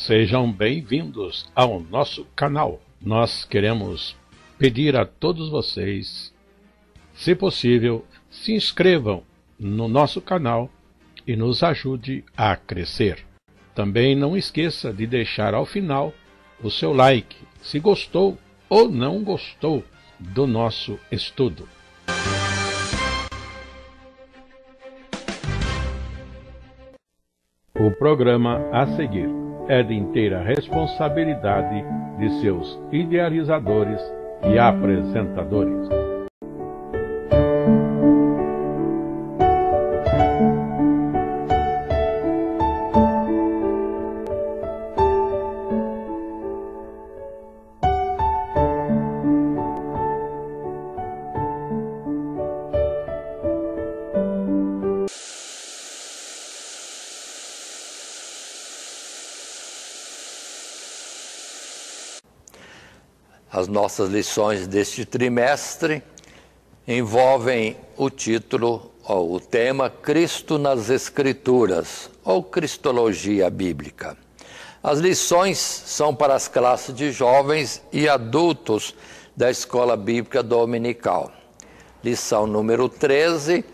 Sejam bem-vindos ao nosso canal. Nós queremos pedir a todos vocês, se possível, se inscrevam no nosso canal e nos ajude a crescer. Também não esqueça de deixar ao final o seu like, se gostou ou não gostou do nosso estudo. O programa a seguir é de inteira responsabilidade de seus idealizadores e apresentadores. As nossas lições deste trimestre envolvem o título, ou o tema, Cristo nas Escrituras, ou Cristologia Bíblica. As lições são para as classes de jovens e adultos da Escola Bíblica Dominical. Lição número 13,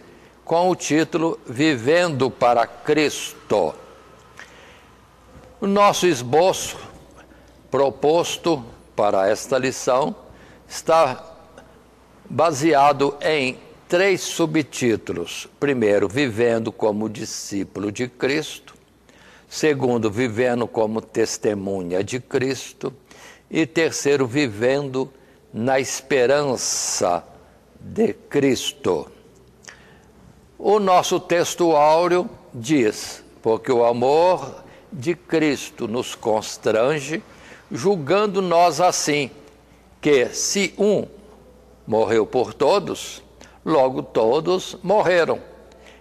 com o título Vivendo para Cristo. O nosso esboço proposto para esta lição está baseado em 3 subtítulos. Primeiro, vivendo como discípulo de Cristo. Segundo, vivendo como testemunha de Cristo. E terceiro, vivendo na esperança de Cristo. O nosso texto áureo diz: porque o amor de Cristo nos constrange, julgando nós assim, que se um morreu por todos, logo todos morreram.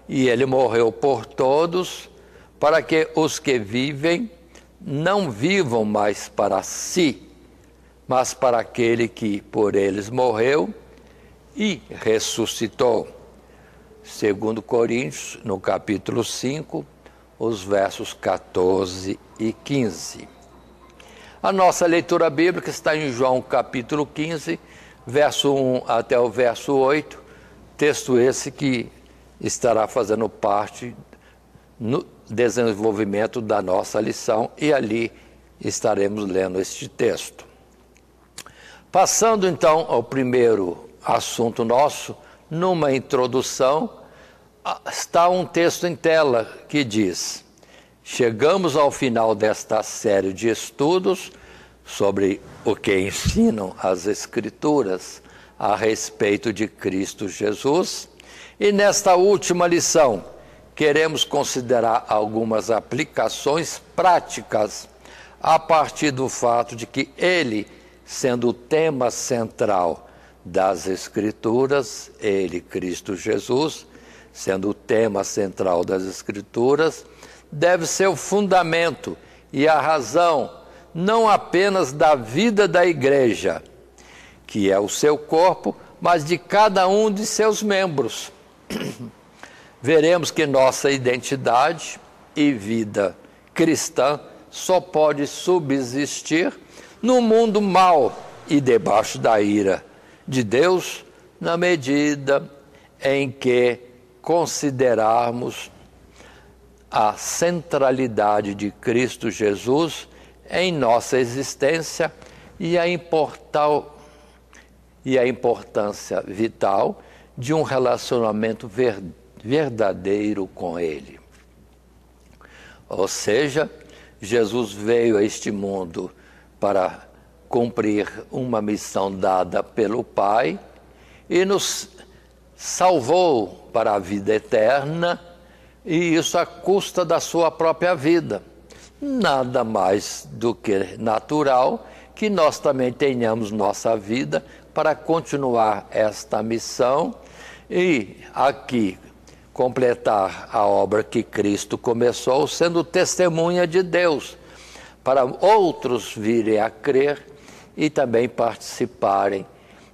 E ele morreu por todos, para que os que vivem não vivam mais para si, mas para aquele que por eles morreu e ressuscitou. Segundo Coríntios, no capítulo 5, os versos 14 e 15. A nossa leitura bíblica está em João capítulo 15, verso 1 até o verso 8, texto esse que estará fazendo parte no desenvolvimento da nossa lição, e ali estaremos lendo este texto. Passando então ao primeiro assunto nosso, numa introdução, está um texto em tela que diz: chegamos ao final desta série de estudos sobre o que ensinam as Escrituras a respeito de Cristo Jesus, e nesta última lição queremos considerar algumas aplicações práticas a partir do fato de que ele, sendo o tema central das Escrituras, ele, Cristo Jesus, sendo o tema central das Escrituras, deve ser o fundamento e a razão não apenas da vida da igreja, que é o seu corpo, mas de cada um de seus membros. Veremos que nossa identidade e vida cristã só pode subsistir no mundo mau e debaixo da ira de Deus, na medida em que considerarmos a centralidade de Cristo Jesus em nossa existência e a importância vital de um relacionamento verdadeiro com Ele. Ou seja, Jesus veio a este mundo para cumprir uma missão dada pelo Pai e nos salvou para a vida eterna, e isso à custa da sua própria vida. Nada mais do que natural que nós também tenhamos nossa vida para continuar esta missão e aqui completar a obra que Cristo começou, sendo testemunha de Deus, para outros virem a crer e também participarem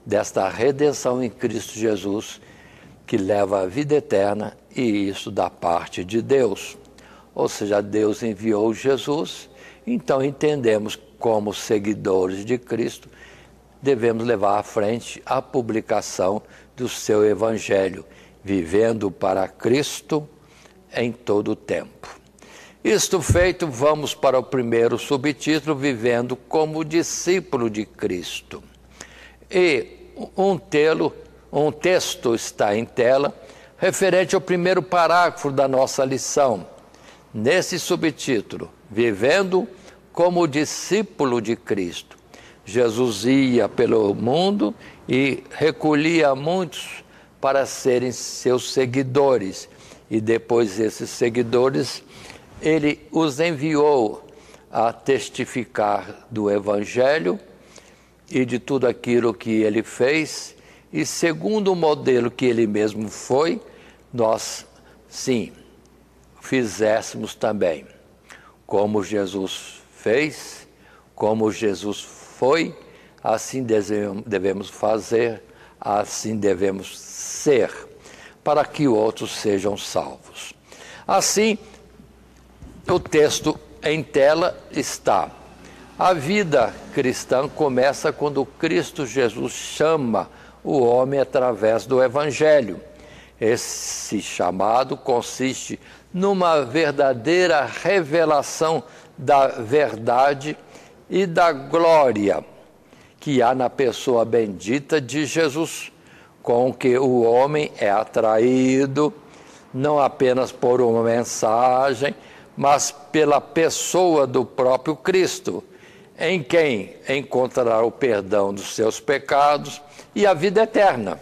desta redenção em Cristo Jesus, que leva à vida eterna, e isso da parte de Deus. Ou seja, Deus enviou Jesus Então entendemos como seguidores de Cristo, devemos levar à frente a publicação do seu Evangelho, vivendo para Cristo em todo o tempo. Isto feito, vamos para o primeiro subtítulo, vivendo como discípulo de Cristo. E um texto está em tela, referente ao primeiro parágrafo da nossa lição. Nesse subtítulo, vivendo como discípulo de Cristo. Jesus ia pelo mundo e recolhia muitos para serem seus seguidores. E depois esses seguidores, ele os enviou a testificar do Evangelho e de tudo aquilo que ele fez. E segundo o modelo que ele mesmo foi, nós, sim, fizéssemos também. Como Jesus fez, como Jesus foi, assim devemos fazer, assim devemos ser, para que outros sejam salvos. Assim, o texto em tela está. A vida cristã começa quando Cristo Jesus chama o homem através do Evangelho. Esse chamado consiste numa verdadeira revelação da verdade e da glória que há na pessoa bendita de Jesus, com que o homem é atraído, não apenas por uma mensagem, mas pela pessoa do próprio Cristo, em quem encontrará o perdão dos seus pecados e a vida eterna.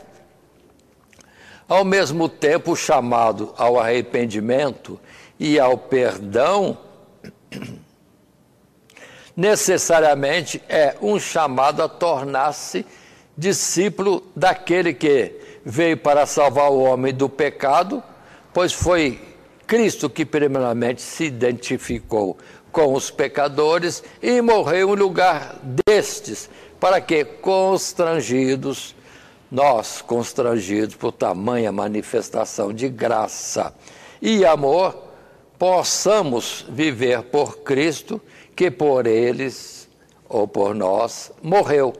Ao mesmo tempo, o chamado ao arrependimento e ao perdão necessariamente é um chamado a tornar-se discípulo daquele que veio para salvar o homem do pecado, pois foi Cristo que primeiramente se identificou com os pecadores e morreu em lugar destes, para que nós constrangidos por tamanha manifestação de graça e amor, possamos viver por Cristo, que por eles ou por nós morreu.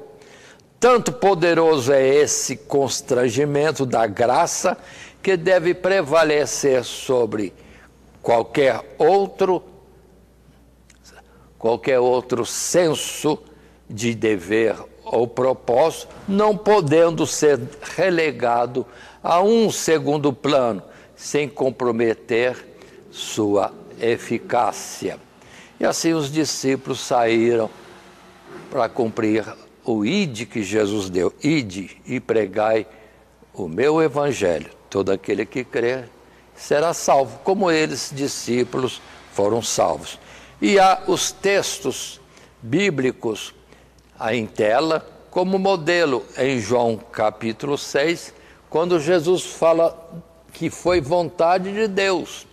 Tanto poderoso é esse constrangimento da graça, que deve prevalecer sobre qualquer outro senso de dever ou propósito, não podendo ser relegado a um segundo plano, sem comprometer sua eficácia. E assim os discípulos saíram para cumprir o ide que Jesus deu. Ide e pregai o meu evangelho. Todo aquele que crer será salvo, como eles, discípulos, foram salvos. E há os textos bíblicos em tela, como modelo em João capítulo 6, quando Jesus fala que foi vontade de Deus,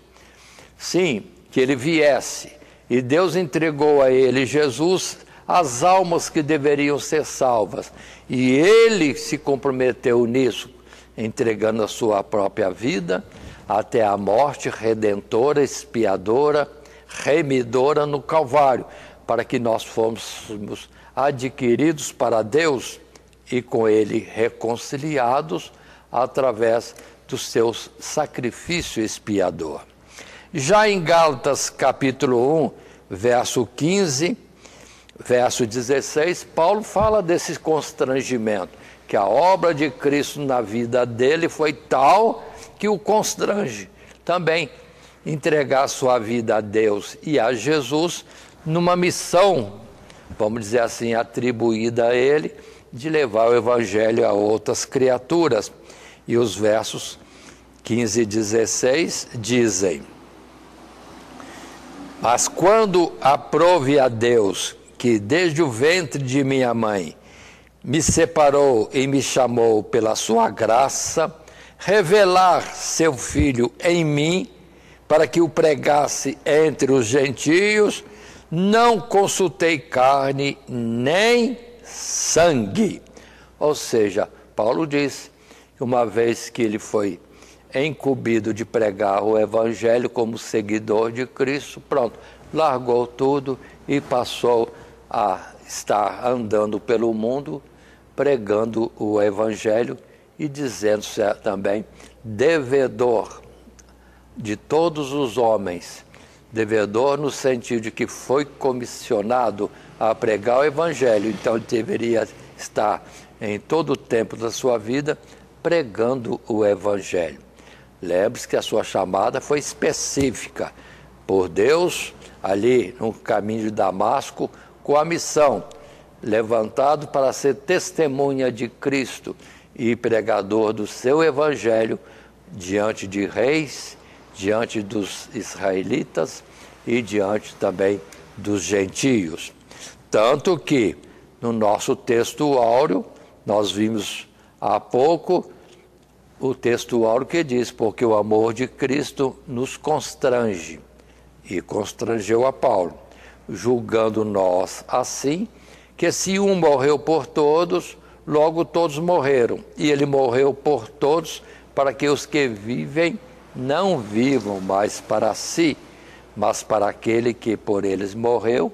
sim, que ele viesse, e Deus entregou a ele, Jesus, as almas que deveriam ser salvas, e ele se comprometeu nisso, entregando a sua própria vida até a morte redentora, expiadora, remidora no Calvário, para que nós fôssemos adquiridos para Deus e com ele reconciliados através do seu sacrifício expiador. Já em Gálatas capítulo 1, verso 15, verso 16, Paulo fala desse constrangimento, que a obra de Cristo na vida dele foi tal que o constrange também entregar sua vida a Deus e a Jesus numa missão, vamos dizer assim, atribuída a ele, de levar o evangelho a outras criaturas. E os versos 15 e 16 dizem: mas quando aprove a Deus, que desde o ventre de minha mãe me separou e me chamou pela sua graça, revelar seu Filho em mim, para que o pregasse entre os gentios, não consultei carne nem sangue. Ou seja, Paulo diz que uma vez que ele foi incumbido de pregar o evangelho como seguidor de Cristo, pronto, largou tudo e passou a estar andando pelo mundo, pregando o Evangelho e dizendo-se também devedor de todos os homens, devedor no sentido de que foi comissionado a pregar o Evangelho, então ele deveria estar em todo o tempo da sua vida pregando o Evangelho. Lembre-se que a sua chamada foi específica por Deus, ali no caminho de Damasco, com a missão, levantado para ser testemunha de Cristo e pregador do seu Evangelho diante de reis, diante dos israelitas e diante também dos gentios. Tanto que no nosso texto áureo, nós vimos há pouco o texto áureo que diz: porque o amor de Cristo nos constrange, e constrangeu a Paulo, julgando nós assim, que se um morreu por todos, logo todos morreram, e ele morreu por todos, para que os que vivem não vivam mais para si, mas para aquele que por eles morreu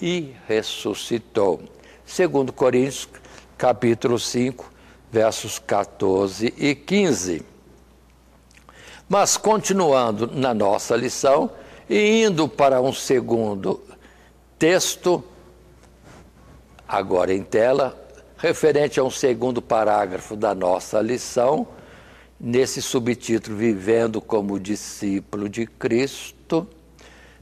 e ressuscitou. 2 Coríntios, capítulo 5, versos 14 e 15. Mas continuando na nossa lição e indo para um segundo texto, agora em tela, referente a um segundo parágrafo da nossa lição, nesse subtítulo, Vivendo como Discípulo de Cristo.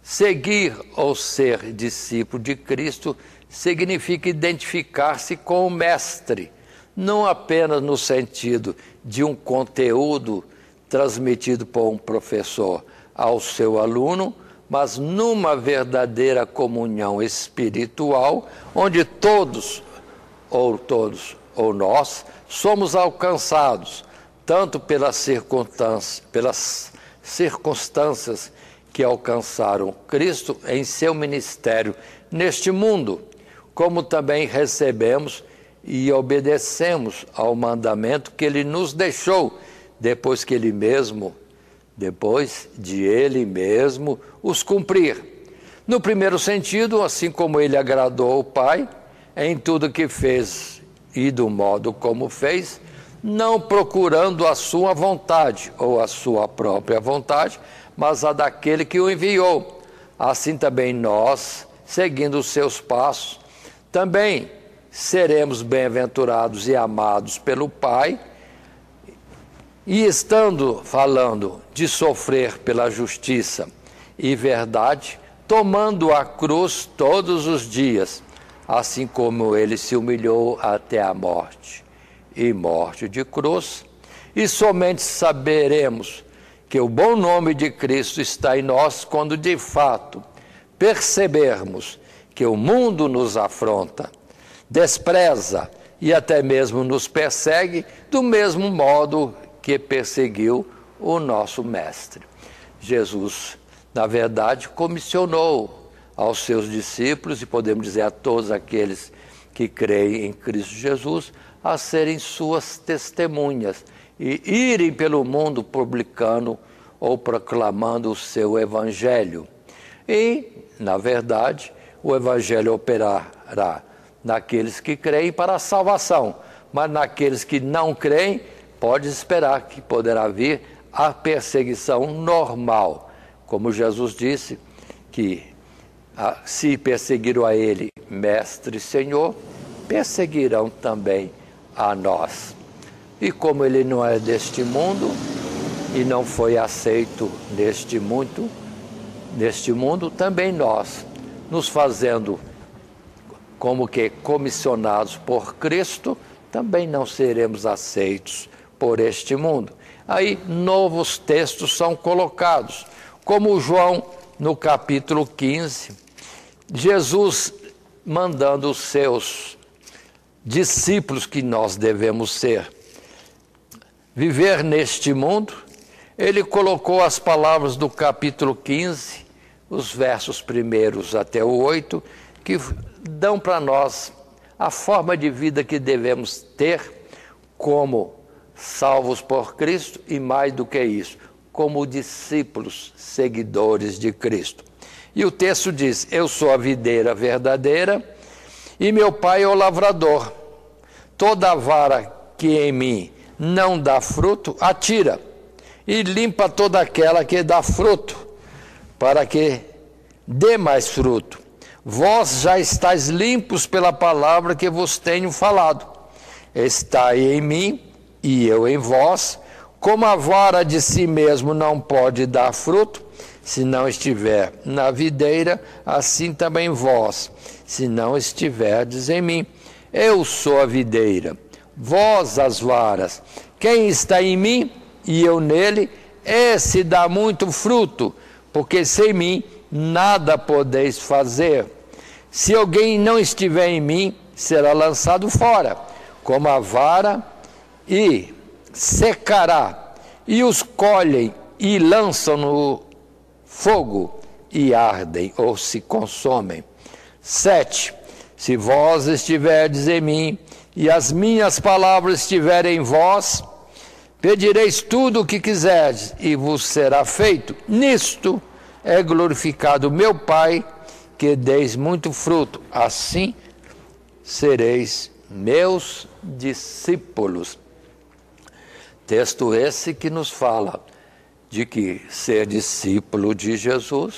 Seguir ou ser discípulo de Cristo significa identificar-se com o Mestre, não apenas no sentido de um conteúdo transmitido por um professor ao seu aluno, mas numa verdadeira comunhão espiritual, onde todos ou nós somos alcançados, tanto pelas circunstâncias que alcançaram Cristo em seu ministério neste mundo, como também recebemos e obedecemos ao mandamento que ele nos deixou, depois de ele mesmo os cumprir. No primeiro sentido, assim como ele agradou ao Pai em tudo que fez e do modo como fez, não procurando a sua vontade ou a sua própria vontade, mas a daquele que o enviou. Assim também nós, seguindo os seus passos, também seremos bem-aventurados e amados pelo Pai, e estando falando de sofrer pela justiça e verdade, tomando a cruz todos os dias, assim como ele se humilhou até a morte, e morte de cruz, e somente saberemos que o bom nome de Cristo está em nós quando de fato percebermos que o mundo nos afronta, despreza e até mesmo nos persegue do mesmo modo que perseguiu o nosso Mestre. Jesus, na verdade, comissionou aos seus discípulos, e podemos dizer a todos aqueles que creem em Cristo Jesus, a serem suas testemunhas e irem pelo mundo publicando ou proclamando o seu Evangelho. E, na verdade, o Evangelho operará naqueles que creem para a salvação, mas naqueles que não creem, pode esperar que poderá vir a perseguição normal. Como Jesus disse, que se perseguiram a ele, Mestre e Senhor, perseguirão também a nós. E como ele não é deste mundo e não foi aceito neste mundo, também nós, nos fazendo como que comissionados por Cristo, também não seremos aceitos por este mundo. Aí novos textos são colocados, como João no capítulo 15, Jesus mandando os seus discípulos, que nós devemos ser, viver neste mundo. Ele colocou as palavras do capítulo 15, os versos 1 até o 8, que dão para nós a forma de vida que devemos ter como salvos por Cristo e, mais do que isso, como discípulos seguidores de Cristo. E o texto diz: eu sou a videira verdadeira e meu pai é o lavrador. Toda vara que em mim não dá fruto, atira, e limpa toda aquela que dá fruto, para que dê mais fruto. Vós já estáis limpos pela palavra que vos tenho falado. Estai em mim e eu em vós. Como a vara de si mesmo não pode dar fruto, se não estiver na videira, assim também vós, se não estiverdes em mim. Eu sou a videira, vós as varas. Quem está em mim e eu nele, esse dá muito fruto, porque sem mim nada podeis fazer. Se alguém não estiver em mim, será lançado fora, como a vara, e secará, e os colhem e lançam no fogo, e ardem ou se consomem. 7. Se vós estiverdes em mim, e as minhas palavras estiverem em vós, pedireis tudo o que quiserdes, e vos será feito. Nisto é glorificado meu Pai, que deis muito fruto, assim sereis meus discípulos. Texto esse que nos fala de que ser discípulo de Jesus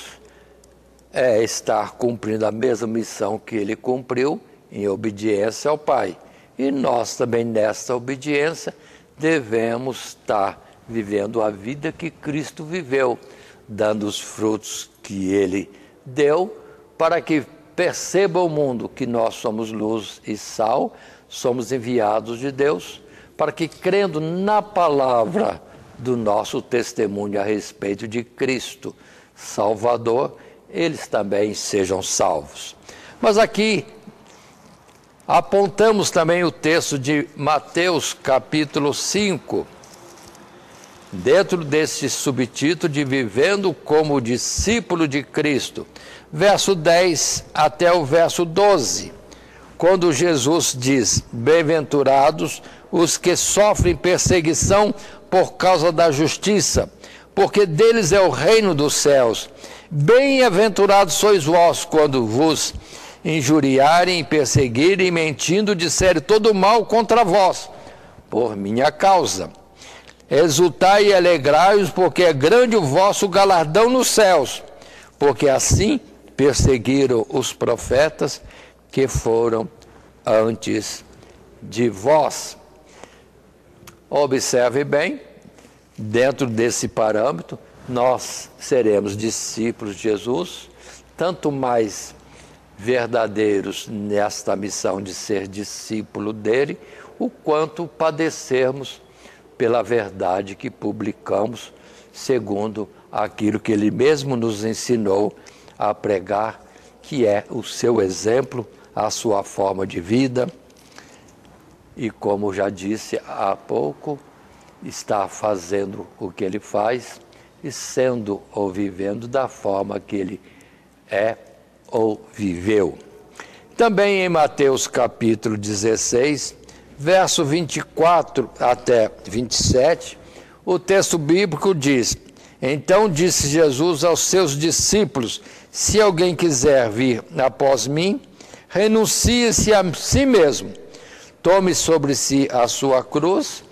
é estar cumprindo a mesma missão que ele cumpriu em obediência ao Pai. E nós também, nessa obediência, devemos estar vivendo a vida que Cristo viveu, dando os frutos que ele deu, para que perceba o mundo que nós somos luz e sal, somos enviados de Deus, para que, crendo na palavra do nosso testemunho a respeito de Cristo Salvador, eles também sejam salvos. Mas aqui apontamos também o texto de Mateus capítulo 5, dentro desse subtítulo de Vivendo como Discípulo de Cristo, verso 10 até o verso 12, quando Jesus diz: bem-aventurados os que sofrem perseguição por causa da justiça, porque deles é o reino dos céus. Bem-aventurados sois vós quando vos injuriarem, perseguirem, mentindo, disserem todo mal contra vós, por minha causa. Exultai e alegrai-vos, porque é grande o vosso galardão nos céus, porque assim perseguiram os profetas que foram antes de vós. Observe bem, dentro desse parâmetro, nós seremos discípulos de Jesus, tanto mais verdadeiros nesta missão de ser discípulo dele, o quanto padecermos pela verdade que publicamos, segundo aquilo que ele mesmo nos ensinou a pregar, que é o seu exemplo, a sua forma de vida. E como já disse há pouco, está fazendo o que ele faz e sendo ou vivendo da forma que ele é ou viveu. Também em Mateus capítulo 16, verso 24 até 27, o texto bíblico diz: então disse Jesus aos seus discípulos: se alguém quiser vir após mim, renuncie-se a si mesmo, tome sobre si a sua cruz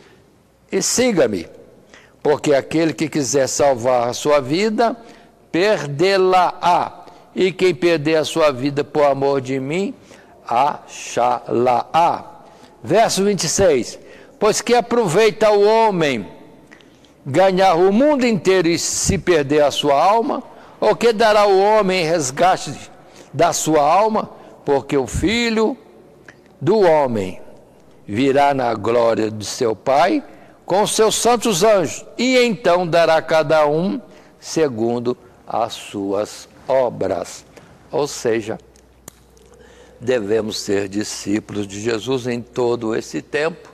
e siga-me. Porque aquele que quiser salvar a sua vida, perdê-la-á. E quem perder a sua vida por amor de mim, achá-la-á. Verso 26. Pois que aproveita o homem ganhar o mundo inteiro e se perder a sua alma? Ou que dará o homem em resgate da sua alma? Porque o Filho do homem virá na glória de seu Pai com seus santos anjos, e então dará a cada um segundo as suas obras. Ou seja, devemos ser discípulos de Jesus em todo esse tempo,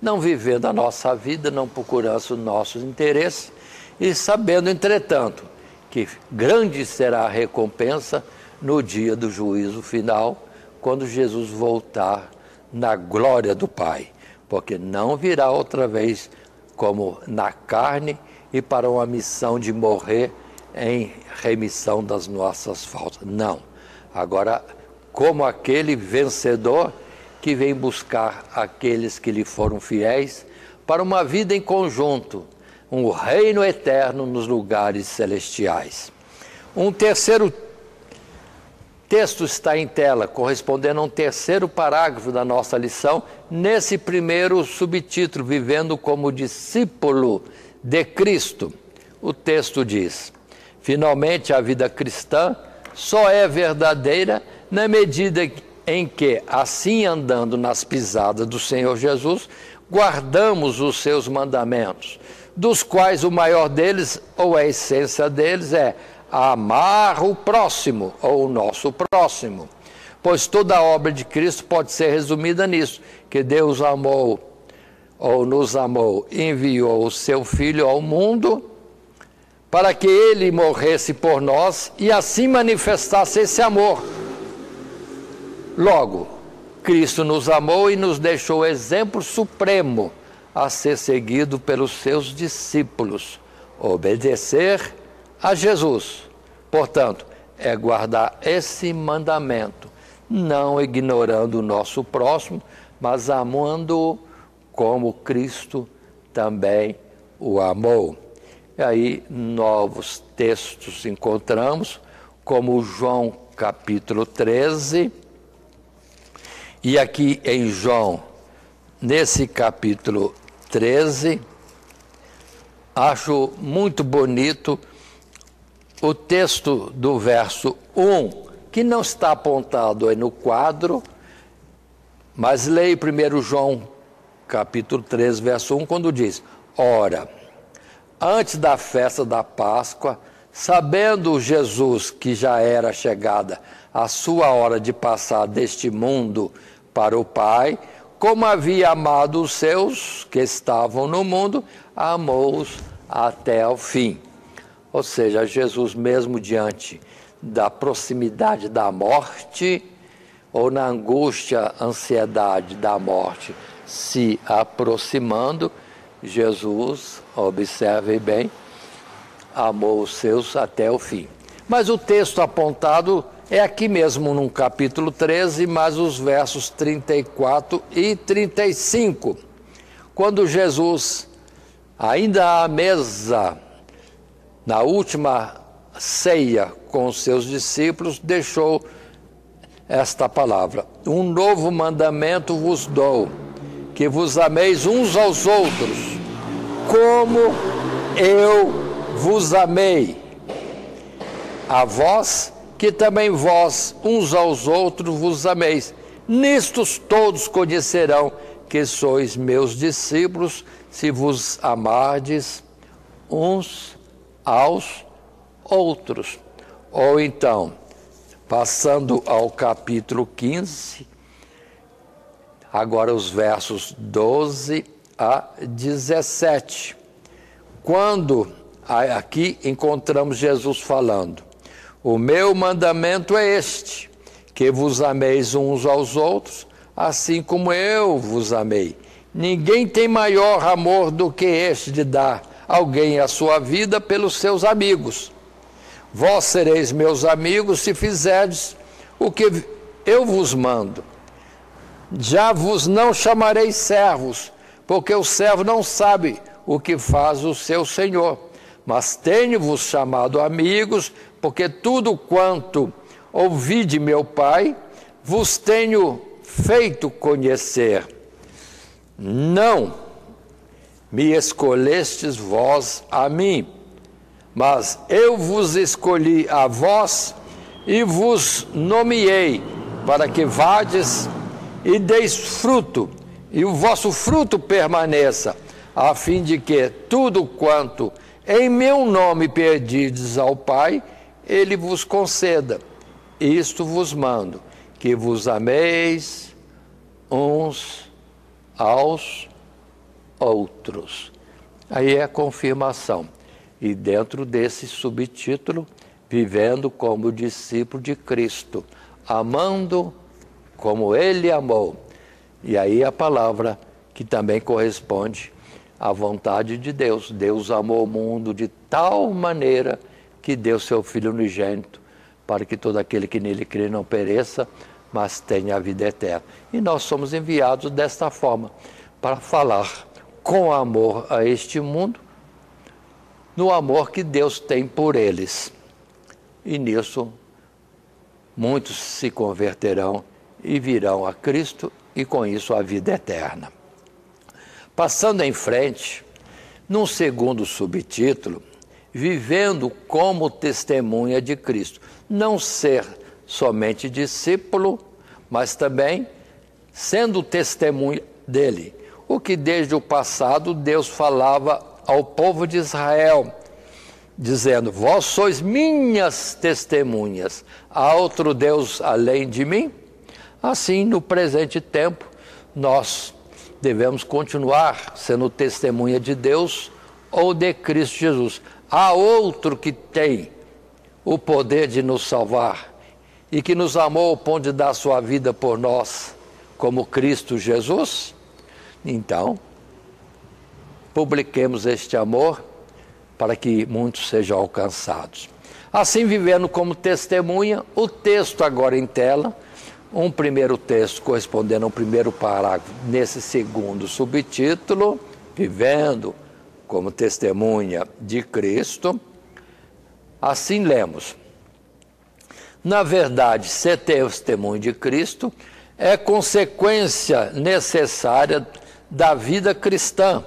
não vivendo a nossa vida, não procurando os nossos interesses, e sabendo, entretanto, que grande será a recompensa no dia do juízo final, quando Jesus voltar na glória do Pai, porque não virá outra vez como na carne e para uma missão de morrer em remissão das nossas faltas. Não. Agora, como aquele vencedor que vem buscar aqueles que lhe foram fiéis para uma vida em conjunto, um reino eterno nos lugares celestiais. Um terceiro texto está em tela, correspondendo a um terceiro parágrafo da nossa lição, nesse primeiro subtítulo, Vivendo como Discípulo de Cristo. O texto diz: finalmente a vida cristã só é verdadeira na medida em que, assim andando nas pisadas do Senhor Jesus, guardamos os seus mandamentos, dos quais o maior deles, ou a essência deles, é amar o próximo, ou o nosso próximo. Pois toda a obra de Cristo pode ser resumida nisso, que Deus amou, ou nos amou, enviou o seu Filho ao mundo, para que ele morresse por nós e assim manifestasse esse amor. Logo, Cristo nos amou e nos deixou o exemplo supremo a ser seguido pelos seus discípulos. Obedecer a Jesus, portanto, é guardar esse mandamento, não ignorando o nosso próximo, mas amando-o como Cristo também o amou. E aí, novos textos encontramos, como João capítulo 13, e aqui em João, nesse capítulo 13, acho muito bonito o texto do verso 1, que não está apontado aí no quadro, mas leio primeiro João capítulo 13, verso 1, quando diz: ora, antes da festa da Páscoa, sabendo Jesus que já era chegada a sua hora de passar deste mundo para o Pai, como havia amado os seus que estavam no mundo, amou-os até o fim. Ou seja, Jesus mesmo diante da proximidade da morte, ou na angústia, ansiedade da morte se aproximando, Jesus, observem bem, amou os seus até o fim. Mas o texto apontado é aqui mesmo, no capítulo 13, mas os versos 34 e 35. Quando Jesus, ainda à mesa, na última ceia com os seus discípulos, deixou esta palavra: um novo mandamento vos dou, que vos ameis uns aos outros, como eu vos amei. A vós, que também vós, uns aos outros, vos ameis. Nisto todos conhecerão que sois meus discípulos, se vos amardes uns aos outros. Ou então, passando ao capítulo 15, agora os versos 12 a 17. Quando aqui encontramos Jesus falando: o meu mandamento é este, que vos ameis uns aos outros, assim como eu vos amei. Ninguém tem maior amor do que este de dar alguém a sua vida pelos seus amigos. Vós sereis meus amigos se fizerdes o que eu vos mando. Já vos não chamarei servos, porque o servo não sabe o que faz o seu senhor. Mas tenho-vos chamado amigos, porque tudo quanto ouvi de meu Pai, vos tenho feito conhecer. Não me escolhestes vós a mim, mas eu vos escolhi a vós e vos nomeei, para que vades e deis fruto, e o vosso fruto permaneça, a fim de que tudo quanto em meu nome pedirdes ao Pai, Ele vos conceda. Isto vos mando, que vos ameis uns aos outros. Aí é a confirmação. E dentro desse subtítulo, vivendo como discípulo de Cristo, amando como Ele amou. E aí a palavra que também corresponde à vontade de Deus. Deus amou o mundo de tal maneira que que deu seu Filho unigênito, para que todo aquele que nele crê não pereça, mas tenha a vida eterna. E nós somos enviados desta forma, para falar com amor a este mundo, no amor que Deus tem por eles. E nisso, muitos se converterão e virão a Cristo, e com isso a vida eterna. Passando em frente, num segundo subtítulo, vivendo como testemunha de Cristo. Não ser somente discípulo, mas também sendo testemunha dele. O que desde o passado Deus falava ao povo de Israel, dizendo: vós sois minhas testemunhas, há outro Deus além de mim? Assim, no presente tempo, nós devemos continuar sendo testemunha de Deus ou de Cristo Jesus. Há outro que tem o poder de nos salvar e que nos amou ao ponto de dar sua vida por nós, como Cristo Jesus? Então, publiquemos este amor para que muitos sejam alcançados. Assim, vivendo como testemunha, o texto agora em tela, um primeiro texto correspondendo ao primeiro parágrafo, nesse segundo subtítulo, vivendo como testemunha de Cristo. Assim lemos: na verdade, ser testemunho de Cristo é consequência necessária da vida cristã,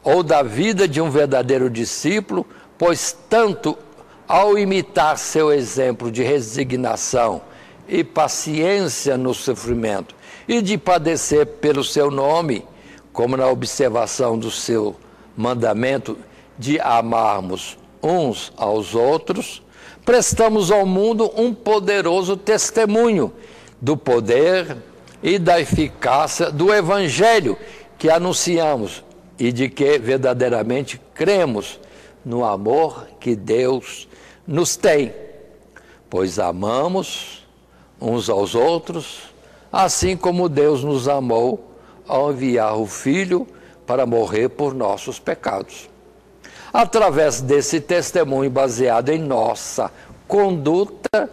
ou da vida de um verdadeiro discípulo, pois tanto ao imitar seu exemplo de resignação e paciência no sofrimento, e de padecer pelo seu nome, como na observação do seu mandamento de amarmos uns aos outros, prestamos ao mundo um poderoso testemunho do poder e da eficácia do Evangelho que anunciamos e de que verdadeiramente cremos no amor que Deus nos tem, pois amamos uns aos outros, assim como Deus nos amou ao enviar o Filho para morrer por nossos pecados. Através desse testemunho baseado em nossa conduta,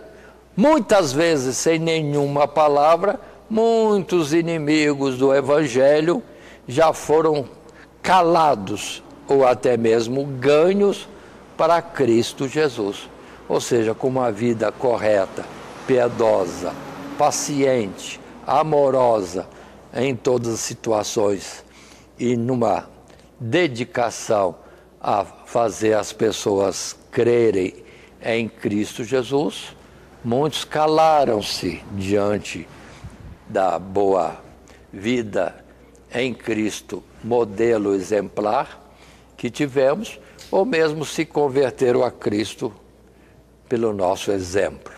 muitas vezes sem nenhuma palavra, muitos inimigos do Evangelho já foram calados ou até mesmo ganhos para Cristo Jesus. Ou seja, com uma vida correta, piedosa, paciente, amorosa em todas as situações e numa dedicação a fazer as pessoas crerem em Cristo Jesus, muitos calaram-se diante da boa vida em Cristo, modelo exemplar que tivemos, ou mesmo se converteram a Cristo pelo nosso exemplo.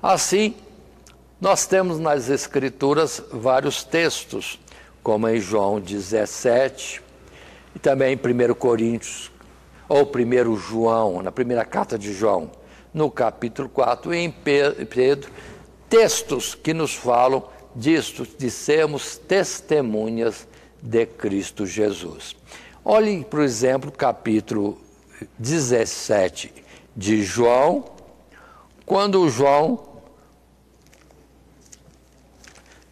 Assim, nós temos nas Escrituras vários textos, como em João 17, e também em 1 Coríntios, ou 1 João, na primeira carta de João, no capítulo 4, e em Pedro, textos que nos falam disto, de sermos testemunhas de Cristo Jesus. Olhem, por exemplo, capítulo 17 de João, quando João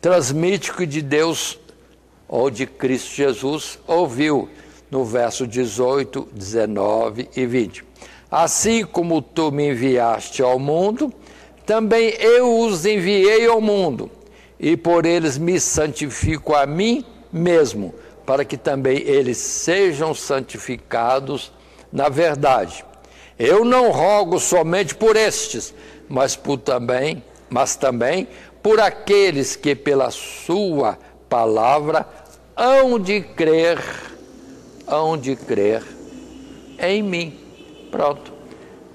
transmite que de Deus ou de Cristo Jesus ouviu, no verso 18, 19 e 20. Assim como tu me enviaste ao mundo, também eu os enviei ao mundo, e por eles me santifico a mim mesmo, para que também eles sejam santificados na verdade. Eu não rogo somente por estes, mas também por aqueles que pela sua palavra hão de crer em mim. Pronto.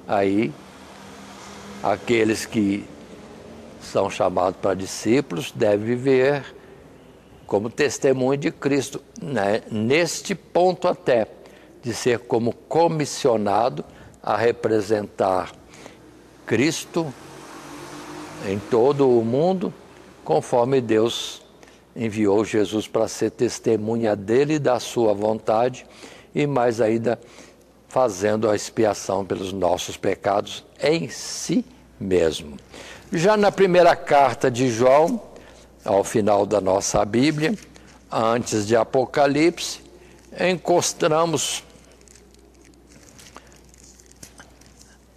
Aí, aqueles que são chamados para discípulos devem viver como testemunho de Cristo, né? Neste ponto até, de ser como comissionado a representar Cristo em todo o mundo, conforme Deus enviou Jesus para ser testemunha dele e da sua vontade, e mais ainda fazendo a expiação pelos nossos pecados em si mesmo. Já na primeira carta de João, ao final da nossa Bíblia, antes de Apocalipse, encontramos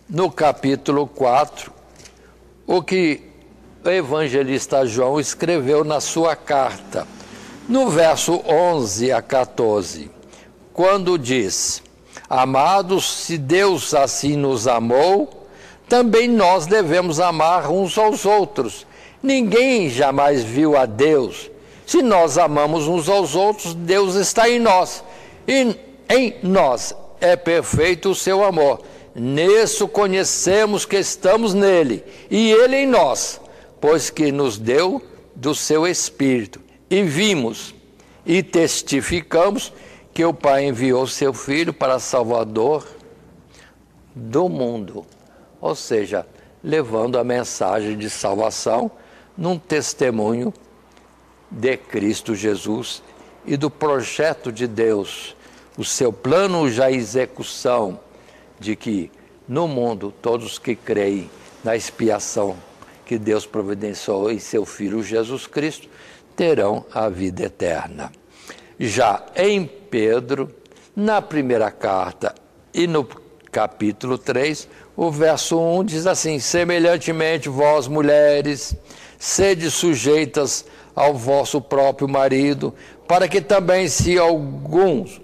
no capítulo 4 o que o evangelista João escreveu na sua carta, no verso 11 a 14, quando diz: Amados, se Deus assim nos amou, também nós devemos amar uns aos outros. Ninguém jamais viu a Deus. Se nós amamos uns aos outros, Deus está em nós. E em nós é perfeito o seu amor. Nisso conhecemos que estamos nele, e ele em nós, pois que nos deu do seu Espírito. E vimos e testificamos que o Pai enviou seu Filho para Salvador do mundo. Ou seja, levando a mensagem de salvação num testemunho de Cristo Jesus e do projeto de Deus, o seu plano já em execução, de que no mundo todos que creem na expiação que Deus providenciou em seu Filho Jesus Cristo terão a vida eterna. Já em Pedro, na primeira carta e no capítulo 3, o verso 1 diz assim: semelhantemente vós, mulheres, sede sujeitas ao vosso próprio marido, para que também, se alguns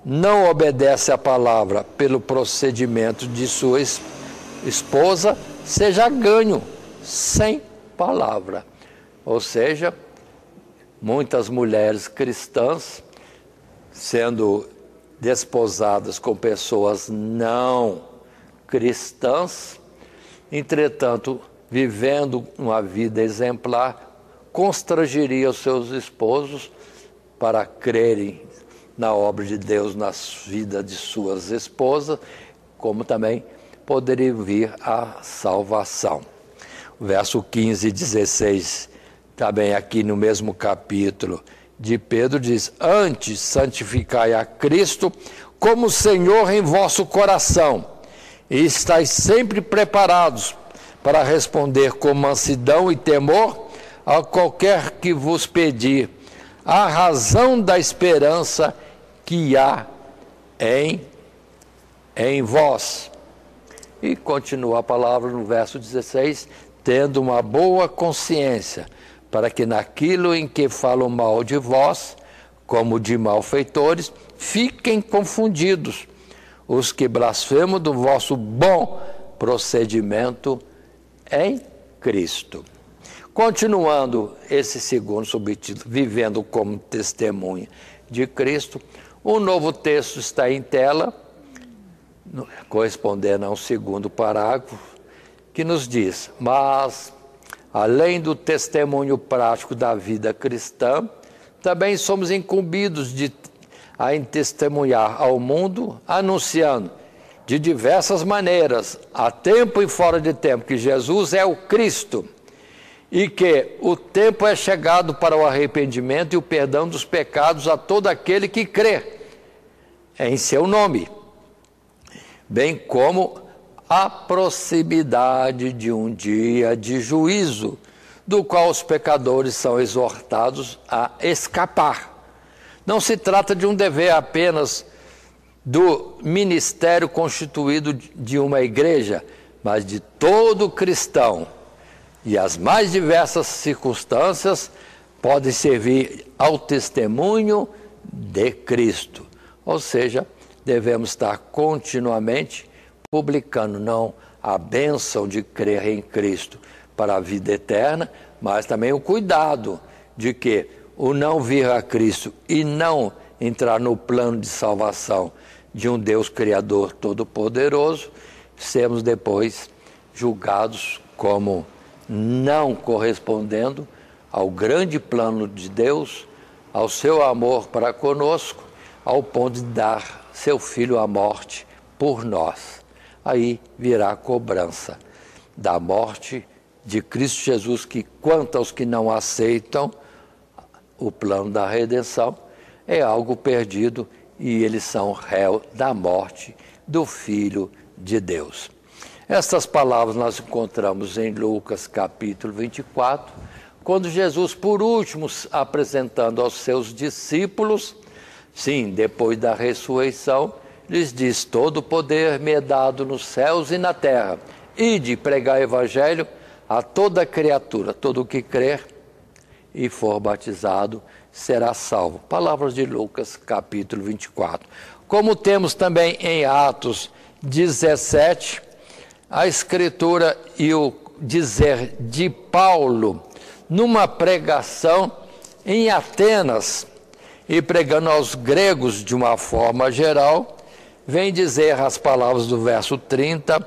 não obedece à palavra pelo procedimento de sua esposa, seja ganho sem palavra. Ou seja, muitas mulheres cristãs sendo desposadas com pessoas não cristãs, entretanto, vivendo uma vida exemplar, constrangeria os seus esposos para crerem na obra de Deus nas vidas de suas esposas, como também poderia vir a salvação. O verso 15 e 16, também aqui no mesmo capítulo de Pedro, diz: antes santificai a Cristo como Senhor em vosso coração, e estáis sempre preparados para responder com mansidão e temor a qualquer que vos pedir a razão da esperança que há em vós. E continua a palavra no verso 16, tendo uma boa consciência, para que naquilo em que falam mal de vós, como de malfeitores, fiquem confundidos os que blasfemam do vosso bom procedimento em Cristo. Continuando esse segundo subtítulo, vivendo como testemunha de Cristo, o novo texto está em tela, correspondendo ao segundo parágrafo, que nos diz: mas, além do testemunho prático da vida cristã, também somos incumbidos a testemunhar ao mundo, anunciando de diversas maneiras, a tempo e fora de tempo, que Jesus é o Cristo, e que o tempo é chegado para o arrependimento e o perdão dos pecados a todo aquele que crê em seu nome, bem como a proximidade de um dia de juízo, do qual os pecadores são exortados a escapar. Não se trata de um dever apenas do ministério constituído de uma igreja, mas de todo cristão. E as mais diversas circunstâncias podem servir ao testemunho de Cristo. Ou seja, devemos estar continuamente publicando não a bênção de crer em Cristo para a vida eterna, mas também o cuidado de que o não vir a Cristo e não entrar no plano de salvação de um Deus Criador Todo-Poderoso, sermos depois julgados como não correspondendo ao grande plano de Deus, ao seu amor para conosco, ao ponto de dar seu Filho à morte por nós. Aí virá a cobrança da morte de Cristo Jesus, que quanto aos que não aceitam o plano da redenção, é algo perdido e eles são réu da morte do Filho de Deus. Estas palavras nós encontramos em Lucas capítulo 24, quando Jesus, por último, apresentando aos seus discípulos, sim, depois da ressurreição, lhes diz: todo o poder me é dado nos céus e na terra. Ide pregar o evangelho a toda criatura, todo o que crer e for batizado será salvo. Palavras de Lucas capítulo 24. Como temos também em Atos 17, a escritura e o dizer de Paulo, numa pregação em Atenas, e pregando aos gregos de uma forma geral, vem dizer as palavras do verso 30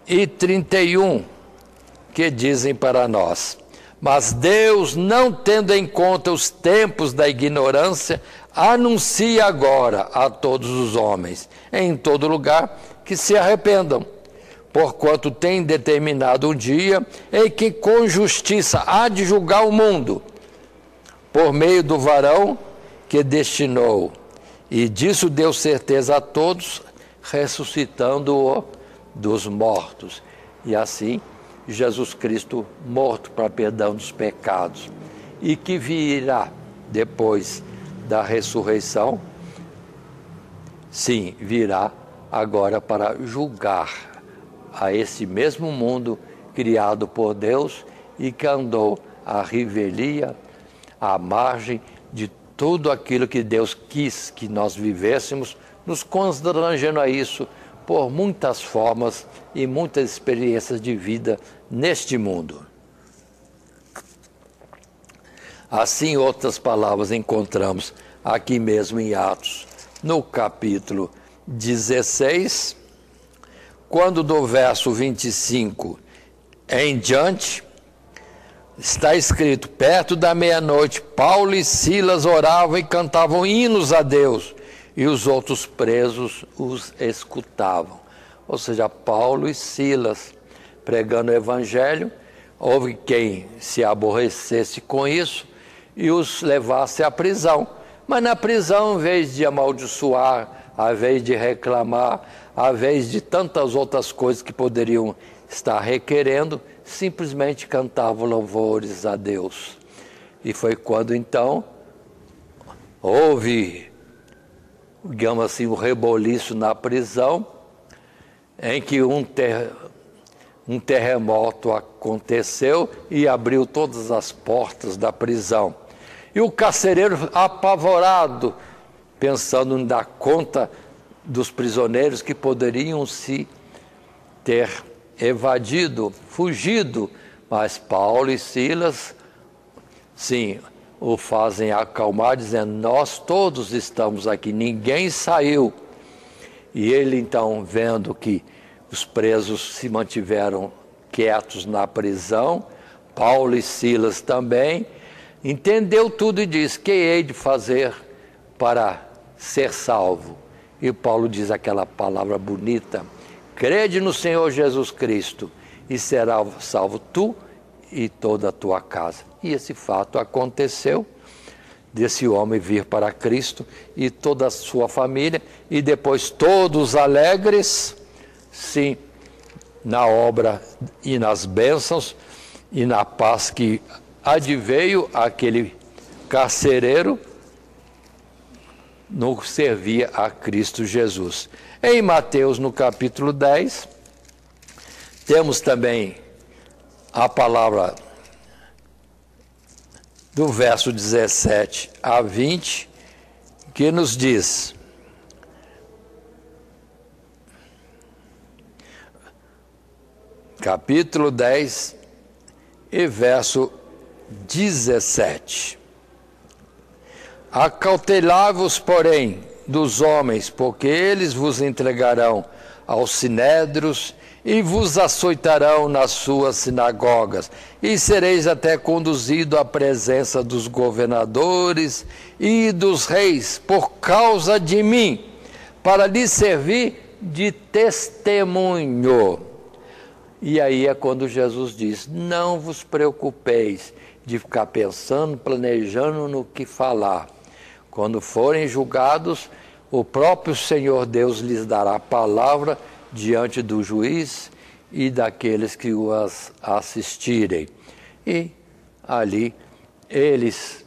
e 31, que dizem para nós: mas Deus, não tendo em conta os tempos da ignorância, anuncia agora a todos os homens, em todo lugar, que se arrependam, porquanto tem determinado um dia em que com justiça há de julgar o mundo, por meio do varão que destinou, e disso deu certeza a todos, ressuscitando-o dos mortos. E assim, Jesus Cristo morto para perdão dos pecados, e que virá depois da ressurreição, sim, virá agora para julgar a esse mesmo mundo criado por Deus e que andou à revelia, à margem de tudo aquilo que Deus quis que nós vivêssemos, nos constrangendo a isso por muitas formas e muitas experiências de vida neste mundo. Assim, outras palavras encontramos aqui mesmo em Atos, no capítulo 16, quando do verso 25 em diante, está escrito: perto da meia-noite, Paulo e Silas oravam e cantavam hinos a Deus, e os outros presos os escutavam. Ou seja, Paulo e Silas pregando o evangelho, houve quem se aborrecesse com isso e os levasse à prisão. Mas na prisão, em vez de amaldiçoar, ao invés de reclamar, ao invés de tantas outras coisas que poderiam estar requerendo, simplesmente cantavam louvores a Deus. E foi quando então houve, digamos assim, um reboliço na prisão, em que um terremoto aconteceu e abriu todas as portas da prisão. E o carcereiro, apavorado, pensando em dar conta dos prisioneiros que poderiam se ter evadido, fugido, mas Paulo e Silas, sim, o fazem acalmar, dizendo: nós todos estamos aqui, ninguém saiu. E ele então, vendo que os presos se mantiveram quietos na prisão, Paulo e Silas também, entendeu tudo e diz: que hei de fazer para ser salvo? E Paulo diz aquela palavra bonita: crede no Senhor Jesus Cristo e será salvo tu e toda a tua casa. E esse fato aconteceu, desse homem vir para Cristo e toda a sua família, e depois todos alegres, sim, na obra e nas bênçãos e na paz que adveio aquele carcereiro no servia a Cristo Jesus. Em Mateus, no capítulo 10, temos também a palavra do verso 17 a 20, que nos diz: capítulo 10 e verso 17. Acautelai-vos, porém, dos homens, porque eles vos entregarão aos sinédrios e vos açoitarão nas suas sinagogas, e sereis até conduzido à presença dos governadores e dos reis, por causa de mim, para lhes servir de testemunho. E aí é quando Jesus diz: não vos preocupeis de ficar pensando, planejando no que falar. Quando forem julgados, o próprio Senhor Deus lhes dará a palavra diante do juiz e daqueles que os assistirem. E ali eles,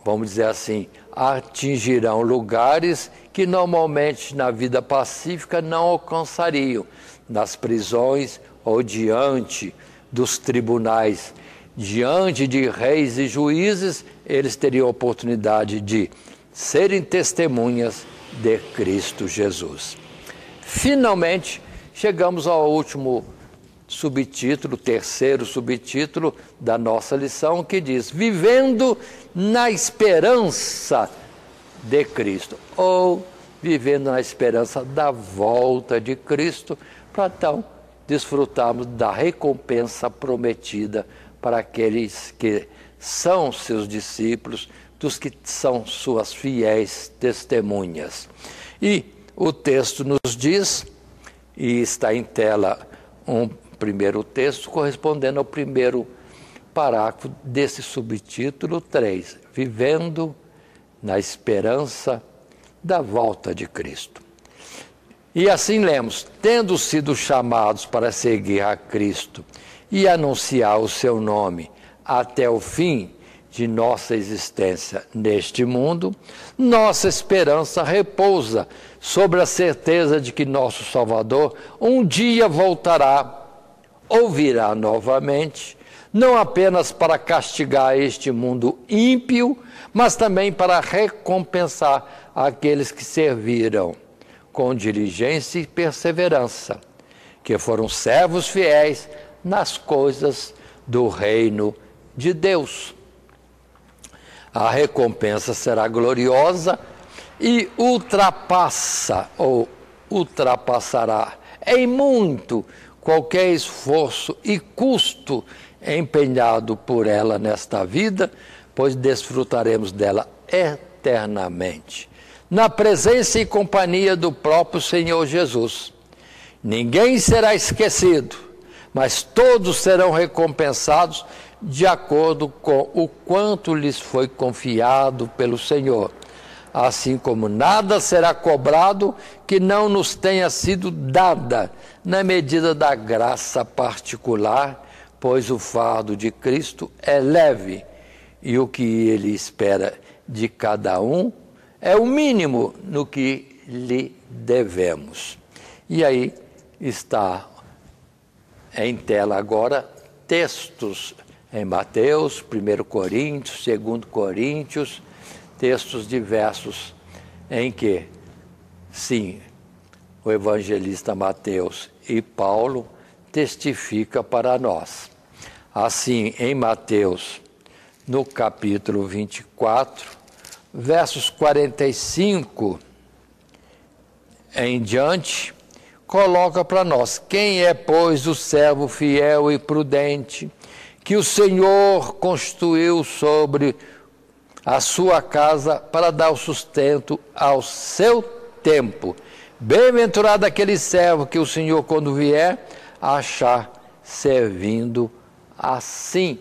vamos dizer assim, atingirão lugares que normalmente na vida pacífica não alcançariam, nas prisões ou diante dos tribunais, diante de reis e juízes, eles teriam a oportunidade de serem testemunhas de Cristo Jesus. Finalmente, chegamos ao último subtítulo, terceiro subtítulo da nossa lição, que diz: vivendo na esperança de Cristo, ou vivendo na esperança da volta de Cristo, para então desfrutarmos da recompensa prometida para aqueles que são seus discípulos, dos que são suas fiéis testemunhas. E o texto nos diz, e está em tela um primeiro texto correspondendo ao primeiro parágrafo desse subtítulo 3, vivendo na esperança da volta de Cristo. E assim lemos: tendo sido chamados para seguir a Cristo e anunciar o seu nome até o fim de nossa existência neste mundo, nossa esperança repousa sobre a certeza de que nosso Salvador um dia voltará ou virá novamente, não apenas para castigar este mundo ímpio, mas também para recompensar aqueles que serviram com diligência e perseverança, que foram servos fiéis nas coisas do reino de Deus. A recompensa será gloriosa e ultrapassará em muito qualquer esforço e custo empenhado por ela nesta vida, pois desfrutaremos dela eternamente, na presença e companhia do próprio Senhor Jesus. Ninguém será esquecido, mas todos serão recompensados de acordo com o quanto lhes foi confiado pelo Senhor. Assim como nada será cobrado que não nos tenha sido dada na medida da graça particular, pois o fardo de Cristo é leve e o que ele espera de cada um é o mínimo no que lhe devemos. E aí está em tela agora textos em Mateus, 1 Coríntios, 2 Coríntios, textos diversos em que, sim, o evangelista Mateus e Paulo testifica para nós. Assim, em Mateus, no capítulo 24, versos 45 em diante, coloca para nós: quem é, pois, o servo fiel e prudente, que o Senhor construiu sobre a sua casa para dar o sustento ao seu tempo? Bem-aventurado aquele servo que o Senhor, quando vier, achar servindo assim.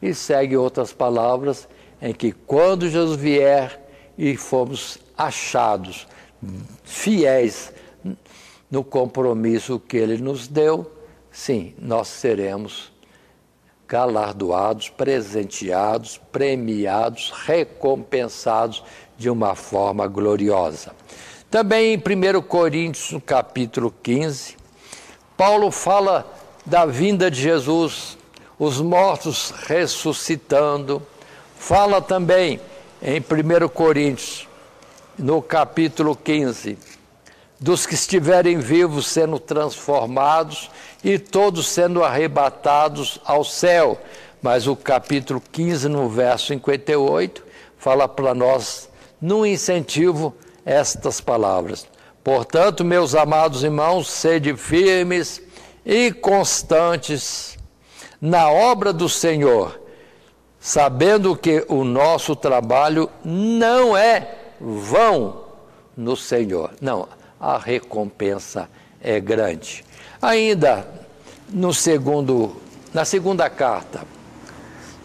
E segue outras palavras em que, quando Jesus vier e formos achados fiéis no compromisso que ele nos deu, sim, nós seremos galardoados, presenteados, premiados, recompensados de uma forma gloriosa. Também em 1 Coríntios, no capítulo 15, Paulo fala da vinda de Jesus, os mortos ressuscitando. Fala também em 1 Coríntios, no capítulo 15, dos que estiverem vivos sendo transformados e todos sendo arrebatados ao céu. Mas o capítulo 15, no verso 58, fala para nós, num incentivo, estas palavras: portanto, meus amados irmãos, sede firmes e constantes na obra do Senhor, sabendo que o nosso trabalho não é vão no Senhor. Não, a recompensa é grande. Ainda na segunda carta,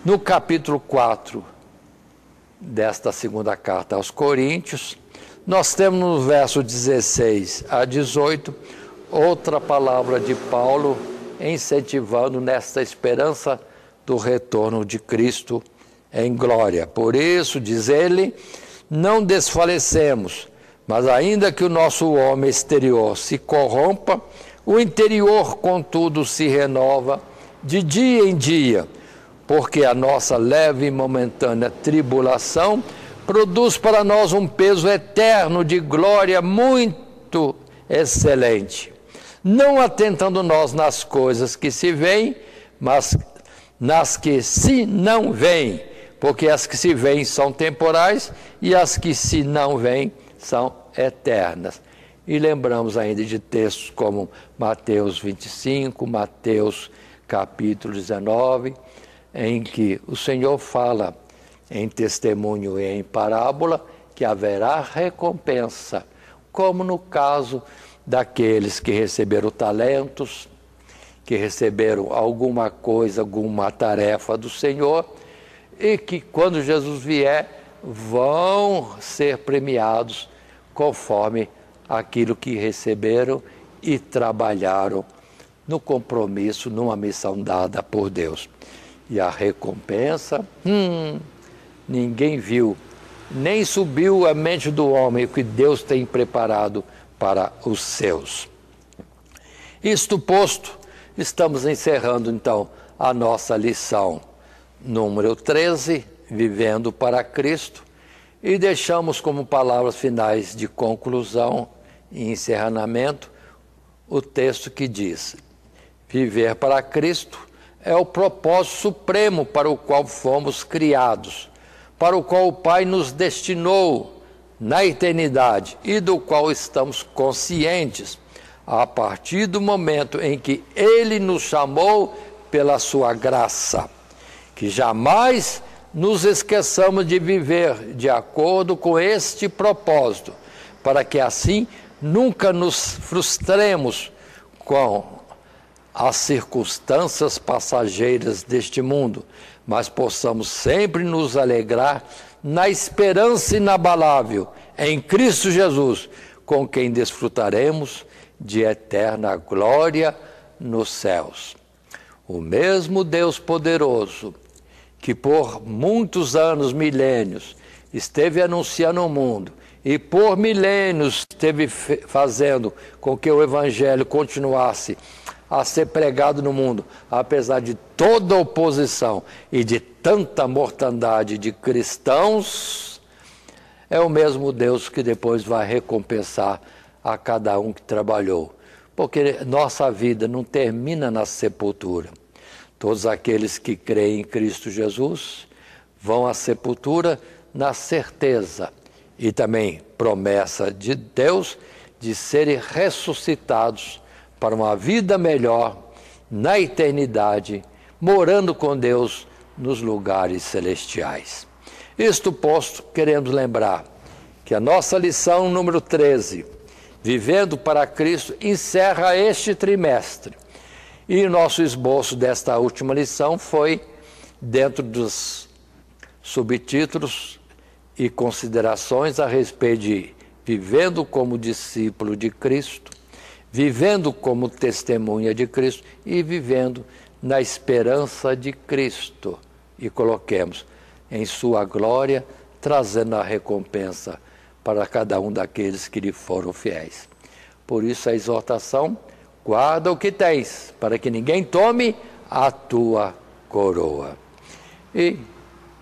no capítulo 4 desta segunda carta aos Coríntios, Nós temos no verso 16 a 18, outra palavra de Paulo, incentivando nesta esperança do retorno de Cristo em glória. Por isso, diz ele, não desfalecemos, mas ainda que o nosso homem exterior se corrompa, o interior, contudo, se renova de dia em dia, porque a nossa leve e momentânea tribulação produz para nós um peso eterno de glória muito excelente, não atentando nós nas coisas que se veem, mas nas que se não veem, porque as que se veem são temporais e as que se não veem são eternas. E lembramos ainda de textos como Mateus 25, Mateus capítulo 19, em que o Senhor fala em testemunho e em parábola que haverá recompensa, como no caso daqueles que receberam talentos, que receberam alguma coisa, alguma tarefa do Senhor, e que quando Jesus vier, vão ser premiados conforme aquilo que receberam e trabalharam no compromisso, numa missão dada por Deus. E a recompensa, ninguém viu, nem subiu à mente do homem o que Deus tem preparado para os seus. Isto posto, estamos encerrando então a nossa lição número 13, Vivendo para Cristo, e deixamos como palavras finais de conclusão e encerramento o texto que diz: viver para Cristo é o propósito supremo para o qual fomos criados, para o qual o Pai nos destinou na eternidade e do qual estamos conscientes a partir do momento em que Ele nos chamou pela sua graça. Que jamais nos esqueçamos de viver de acordo com este propósito, para que assim nunca nos frustremos com as circunstâncias passageiras deste mundo, mas possamos sempre nos alegrar na esperança inabalável em Cristo Jesus, com quem desfrutaremos de eterna glória nos céus. O mesmo Deus poderoso, que por muitos anos, milênios, esteve anunciando ao mundo e por milênios esteve fazendo com que o Evangelho continuasse a ser pregado no mundo, apesar de toda oposição e de tanta mortandade de cristãos, é o mesmo Deus que depois vai recompensar a cada um que trabalhou, porque nossa vida não termina na sepultura. Todos aqueles que creem em Cristo Jesus vão à sepultura na certeza e também promessa de Deus de serem ressuscitados para uma vida melhor na eternidade, morando com Deus nos lugares celestiais. Isto posto, queremos lembrar que a nossa lição número 13, Vivendo para Cristo, encerra este trimestre. E o nosso esboço desta última lição foi dentro dos subtítulos e considerações a respeito de vivendo como discípulo de Cristo, vivendo como testemunha de Cristo e vivendo na esperança de Cristo. E coloquemos em sua glória, trazendo a recompensa para cada um daqueles que lhe foram fiéis. Por isso a exortação: guarda o que tens, para que ninguém tome a tua coroa. E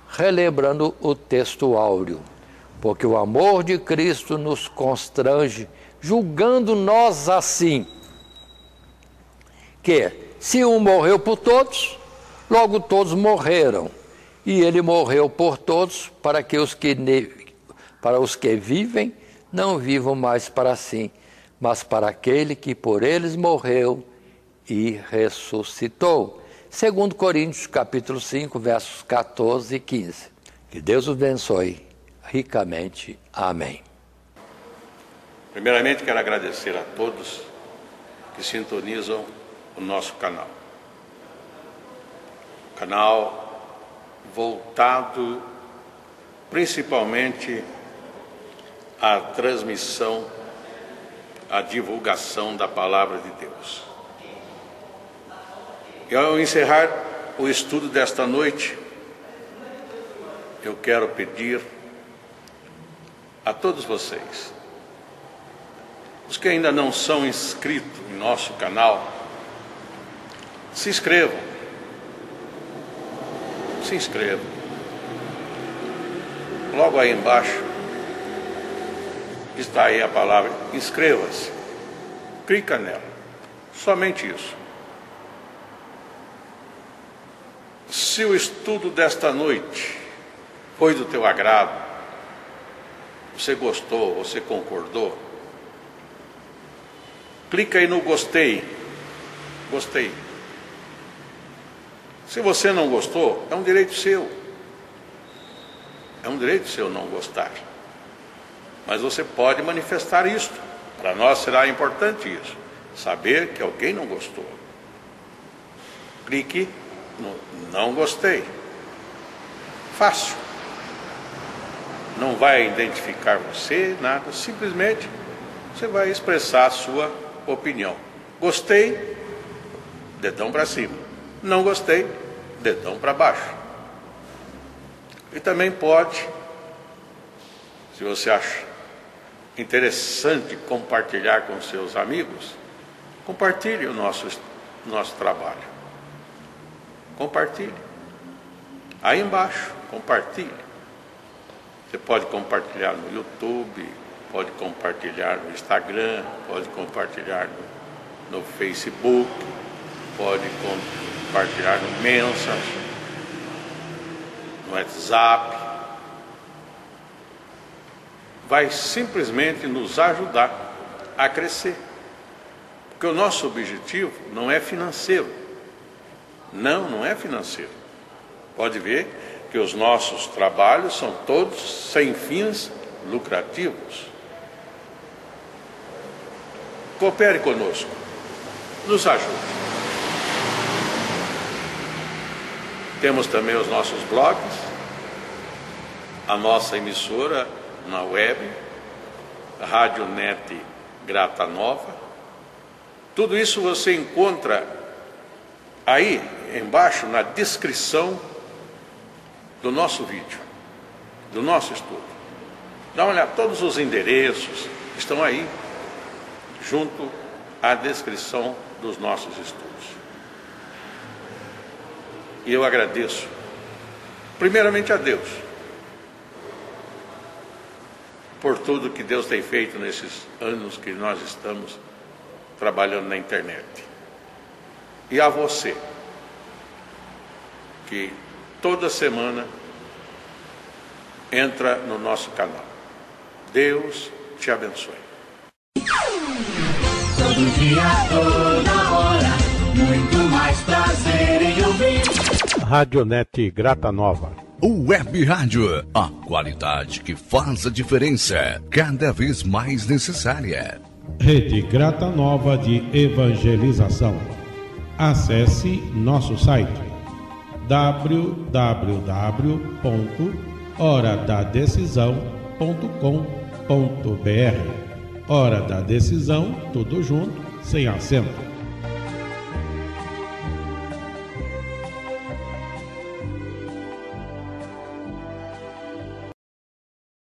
relembrando o texto áureo, porque o amor de Cristo nos constrange, julgando nós assim, que se um morreu por todos, logo todos morreram, e ele morreu por todos, para os que vivem, não vivam mais para si, mas para aquele que por eles morreu e ressuscitou. 2 Coríntios, capítulo 5, versos 14 e 15. Que Deus os abençoe ricamente. Amém. Primeiramente, quero agradecer a todos que sintonizam o nosso canal. Canal voltado principalmente a transmissão, a divulgação da palavra de Deus. E ao encerrar o estudo desta noite, eu quero pedir a todos vocês, os que ainda não são inscritos em nosso canal, se inscrevam. Se inscrevam. Logo aí embaixo está aí a palavra inscreva-se. Clica nela. Somente isso. Se o estudo desta noite foi do teu agrado, você gostou, você concordou, clica aí no gostei. Gostei. Se você não gostou, é um direito seu. É um direito seu não gostar. Mas você pode manifestar isto. Para nós será importante isso. Saber que alguém não gostou. Clique no não gostei. Fácil. Não vai identificar você, nada. Simplesmente você vai expressar a sua opinião. Gostei, dedão para cima. Não gostei, dedão para baixo. E também pode, se você acha interessante compartilhar com seus amigos, compartilhe o nosso trabalho. Compartilhe. Aí embaixo, compartilhe. Você pode compartilhar no YouTube, pode compartilhar no Instagram, pode compartilhar no Facebook, pode compartilhar no Messenger, no WhatsApp. Vai simplesmente nos ajudar a crescer. Porque o nosso objetivo não é financeiro. Não é financeiro. Pode ver que os nossos trabalhos são todos sem fins lucrativos. Coopere conosco. Nos ajude. Temos também os nossos blogs, a nossa emissora na web, a Rádio Net Grata Nova. Tudo isso você encontra aí embaixo na descrição do nosso vídeo, do nosso estudo. Dá uma olhada, todos os endereços estão aí, junto à descrição dos nossos estudos. E eu agradeço, primeiramente a Deus, por tudo que Deus tem feito nesses anos que nós estamos trabalhando na internet. E a você, que toda semana entra no nosso canal. Deus te abençoe. Todo dia, toda hora, muito mais prazer em ouvir. Radionet Grata Nova. Web Rádio, a qualidade que faz a diferença, cada vez mais necessária. Rede Grata Nova de Evangelização. Acesse nosso site www.horadadecisão.com.br. Hora da Decisão, tudo junto, sem acento.